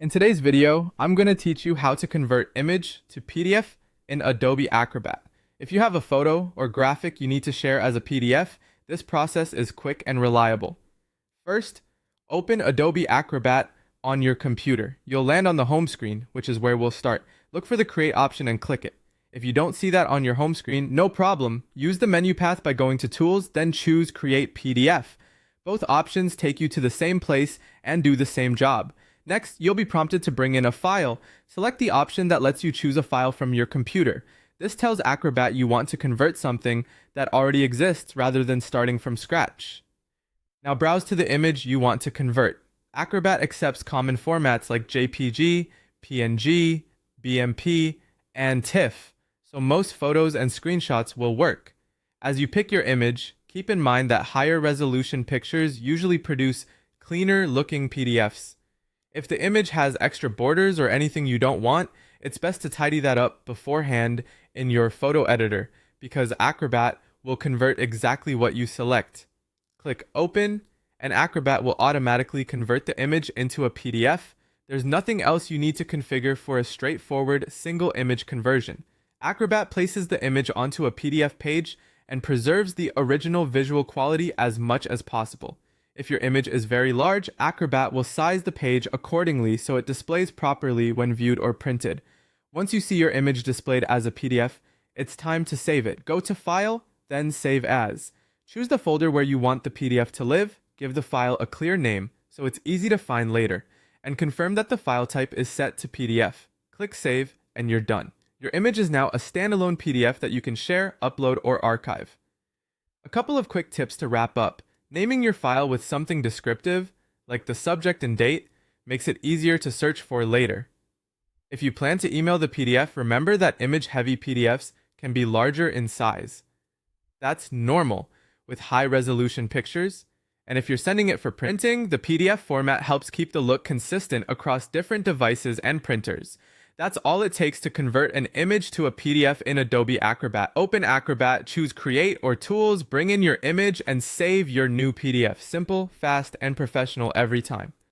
In today's video, I'm going to teach you how to convert image to PDF in Adobe Acrobat. If you have a photo or graphic you need to share as a PDF, this process is quick and reliable. First, open Adobe Acrobat on your computer. You'll land on the home screen, which is where we'll start. Look for the Create option and click it. If you don't see that on your home screen, no problem. Use the menu path by going to Tools, then choose Create PDF. Both options take you to the same place and do the same job. Next, you'll be prompted to bring in a file. Select the option that lets you choose a file from your computer. This tells Acrobat you want to convert something that already exists rather than starting from scratch. Now browse to the image you want to convert. Acrobat accepts common formats like JPG, PNG, BMP, and TIFF, so most photos and screenshots will work. As you pick your image, keep in mind that higher resolution pictures usually produce cleaner looking PDFs. If the image has extra borders or anything you don't want, it's best to tidy that up beforehand in your photo editor because Acrobat will convert exactly what you select. Click Open, and Acrobat will automatically convert the image into a PDF. There's nothing else you need to configure for a straightforward single image conversion. Acrobat places the image onto a PDF page and preserves the original visual quality as much as possible. If your image is very large, Acrobat will size the page accordingly so it displays properly when viewed or printed. Once you see your image displayed as a PDF, it's time to save it. Go to File, then Save As. Choose the folder where you want the PDF to live, give the file a clear name so it's easy to find later, and confirm that the file type is set to PDF. Click Save, and you're done. Your image is now a standalone PDF that you can share, upload, or archive. A couple of quick tips to wrap up. Naming your file with something descriptive, like the subject and date, makes it easier to search for later. If you plan to email the PDF, remember that image-heavy PDFs can be larger in size. That's normal with high-resolution pictures, and if you're sending it for printing, the PDF format helps keep the look consistent across different devices and printers. That's all it takes to convert an image to a PDF in Adobe Acrobat. Open Acrobat, choose Create or Tools, bring in your image, and save your new PDF. Simple, fast, and professional every time.